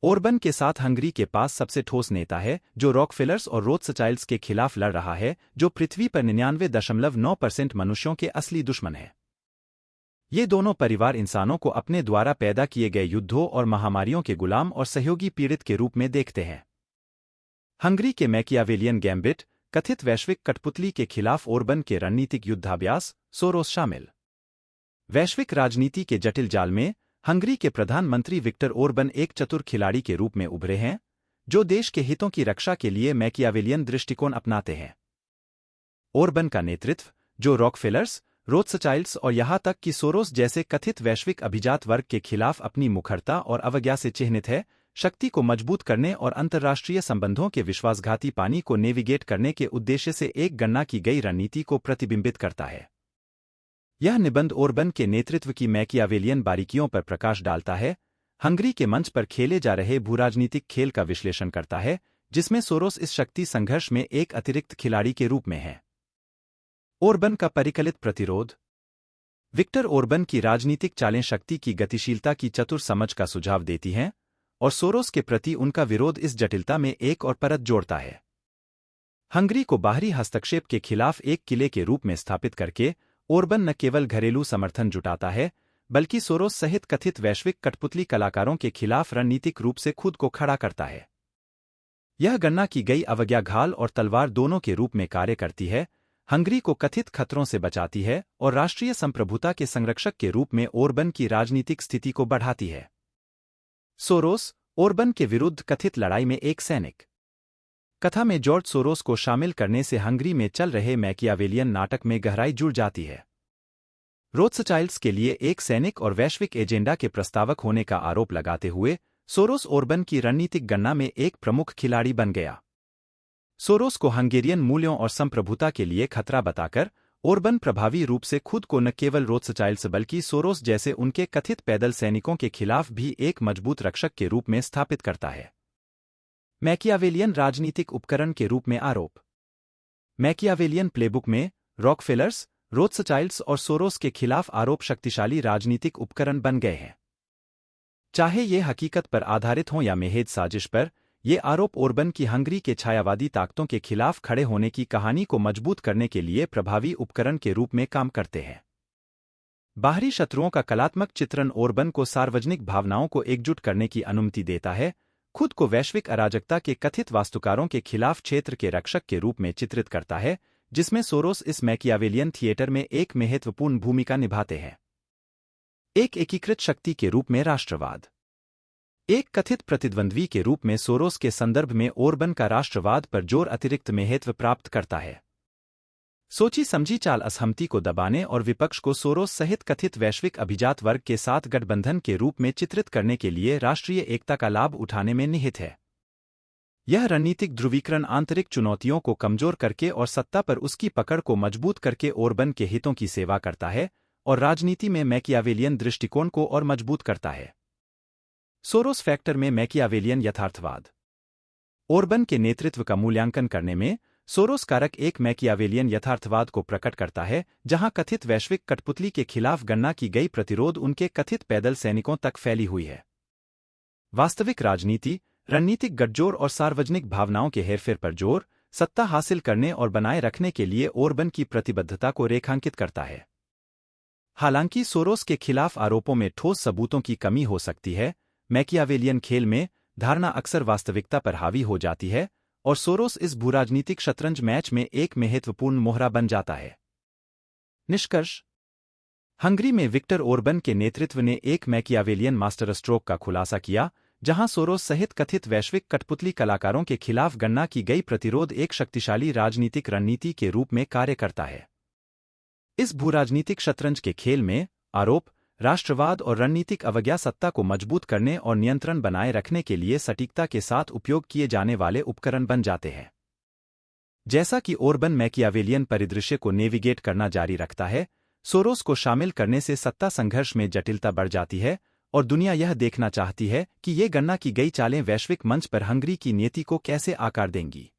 Orbán के साथ Hungary के पास सबसे ठोस नेता है जो रॉकफेलर्स और रोथस्चाइल्ड्स के खिलाफ लड़ रहा है, जो पृथ्वी पर 99.9% मनुष्यों के असली दुश्मन है। ये दोनों परिवार इंसानों को अपने द्वारा पैदा किए गए युद्धों और महामारियों के गुलाम और सहयोगी पीड़ित के रूप में देखते हैं। हंगरी के मैकियावेलियन गैम्बिट, कथित वैश्विक कठपुतली के खिलाफ ओरबन के रणनीतिक युद्धाभ्यास, सोरोस शामिल। वैश्विक राजनीति के जटिल जाल में हंगरी के प्रधानमंत्री विक्टर ओरबन एक चतुर खिलाड़ी के रूप में उभरे हैं, जो देश के हितों की रक्षा के लिए मैकियावेलियन दृष्टिकोण अपनाते हैं। ओरबन का नेतृत्व, जो रॉकफेलर्स, रोथस्चाइल्ड्स और यहां तक कि सोरोस जैसे कथित वैश्विक अभिजात वर्ग के खिलाफ अपनी मुखरता और अवज्ञा से चिह्नित है, शक्ति को मजबूत करने और अंतर्राष्ट्रीय संबंधों के विश्वासघाती पानी को नेविगेट करने के उद्देश्य से एक गणना की गई रणनीति को प्रतिबिंबित करता है। यह निबंध ओरबन के नेतृत्व की मैकियावेलियन बारीकियों पर प्रकाश डालता है, हंगरी के मंच पर खेले जा रहे भूराजनीतिक खेल का विश्लेषण करता है, जिसमें सोरोस इस शक्ति संघर्ष में एक अतिरिक्त खिलाड़ी के रूप में है। ओरबन का परिकलित प्रतिरोध। विक्टर ओरबन की राजनीतिक चालें शक्ति की गतिशीलता की चतुर समझ का सुझाव देती हैं, और सोरोस के प्रति उनका विरोध इस जटिलता में एक और परत जोड़ता है। हंगरी को बाहरी हस्तक्षेप के खिलाफ एक किले के रूप में स्थापित करके ओरबन न केवल घरेलू समर्थन जुटाता है, बल्कि सोरोस सहित कथित वैश्विक कठपुतली कलाकारों के खिलाफ रणनीतिक रूप से खुद को खड़ा करता है। यह गणना की गई अवज्ञा घाल और तलवार दोनों के रूप में कार्य करती है, हंगरी को कथित खतरों से बचाती है और राष्ट्रीय संप्रभुता के संरक्षक के रूप में ओरबन की राजनीतिक स्थिति को बढ़ाती है। सोरोस, ओरबन के विरुद्ध कथित लड़ाई में एक सैनिक। कथा में जॉर्ज सोरोस को शामिल करने से हंगरी में चल रहे मैकियावेलियन नाटक में गहराई जुड़ जाती है। रोथस्चाइल्ड्स के लिए एक सैनिक और वैश्विक एजेंडा के प्रस्तावक होने का आरोप लगाते हुए सोरोस ओरबन की रणनीतिक गणना में एक प्रमुख खिलाड़ी बन गया। सोरोस को हंगेरियन मूल्यों और संप्रभुता के लिए खतरा बताकर ओरबन प्रभावी रूप से खुद को न केवल रोथस्चाइल्ड्स बल्कि सोरोस जैसे उनके कथित पैदल सैनिकों के खिलाफ भी एक मजबूत रक्षक के रूप में स्थापित करता है। मैकियावेलियन राजनीतिक उपकरण के रूप में आरोप। मैकियावेलियन प्लेबुक में रॉकफेलर्स, रोथस्चाइल्ड्स और सोरोस के खिलाफ आरोप शक्तिशाली राजनीतिक उपकरण बन गए हैं। चाहे ये हकीकत पर आधारित हों या महज साजिश पर, ये आरोप ओरबन की हंगरी के छायावादी ताकतों के खिलाफ खड़े होने की कहानी को मजबूत करने के लिए प्रभावी उपकरण के रूप में काम करते हैं। बाहरी शत्रुओं का कलात्मक चित्रण ओरबन को सार्वजनिक भावनाओं को एकजुट करने की अनुमति देता है, खुद को वैश्विक अराजकता के कथित वास्तुकारों के खिलाफ क्षेत्र के रक्षक के रूप में चित्रित करता है, जिसमें सोरोस इस मैकियावेलियन थिएटर में एक महत्वपूर्ण भूमिका निभाते हैं। एक एकीकृत शक्ति के रूप में राष्ट्रवाद। एक कथित प्रतिद्वंद्वी के रूप में सोरोस के संदर्भ में ओरबन का राष्ट्रवाद पर जोर अतिरिक्त महत्व प्राप्त करता है। सोची समझी चाल असहमति को दबाने और विपक्ष को सोरोस सहित कथित वैश्विक अभिजात वर्ग के साथ गठबंधन के रूप में चित्रित करने के लिए राष्ट्रीय एकता का लाभ उठाने में निहित है। यह रणनीतिक ध्रुवीकरण आंतरिक चुनौतियों को कमजोर करके और सत्ता पर उसकी पकड़ को मजबूत करके ओरबन के हितों की सेवा करता है और राजनीति में मैकियावेलियन दृष्टिकोण को और मजबूत करता है। सोरोस फैक्टर में मैकियावेलियन यथार्थवाद। ओरबन के नेतृत्व का मूल्यांकन करने में सोरोस कारक एक मैकियावेलियन यथार्थवाद को प्रकट करता है, जहां कथित वैश्विक कठपुतली के खिलाफ गणना की गई प्रतिरोध उनके कथित पैदल सैनिकों तक फैली हुई है। वास्तविक राजनीति, रणनीतिक गठजोड़ और सार्वजनिक भावनाओं के हेरफेर पर जोर, सत्ता हासिल करने और बनाए रखने के लिए ओरबन की प्रतिबद्धता को रेखांकित करता है। हालांकि सोरोस के खिलाफ आरोपों में ठोस सबूतों की कमी हो सकती है, मैकियावेलियन खेल में धारणा अक्सर वास्तविकता पर हावी हो जाती है और सोरोस इस भूराजनीतिक शतरंज मैच में एक महत्वपूर्ण मोहरा बन जाता है। निष्कर्ष। हंगरी में विक्टर ओरबन के नेतृत्व ने एक मैकियावेलियन मास्टर स्ट्रोक का खुलासा किया, जहां सोरोस सहित कथित वैश्विक कठपुतली कलाकारों के खिलाफ गणना की गई प्रतिरोध एक शक्तिशाली राजनीतिक रणनीति के रूप में कार्य करता है। इस भूराजनीतिक शतरंज के खेल में आरोप, राष्ट्रवाद और रणनीतिक अवज्ञा सत्ता को मजबूत करने और नियंत्रण बनाए रखने के लिए सटीकता के साथ उपयोग किए जाने वाले उपकरण बन जाते हैं। जैसा कि ओरबन मैकियावेलियन परिदृश्य को नेविगेट करना जारी रखता है, सोरोस को शामिल करने से सत्ता संघर्ष में जटिलता बढ़ जाती है और दुनिया यह देखना चाहती है कि ये गणना की गई चालें वैश्विक मंच पर हंगरी की नीति को कैसे आकार देंगी।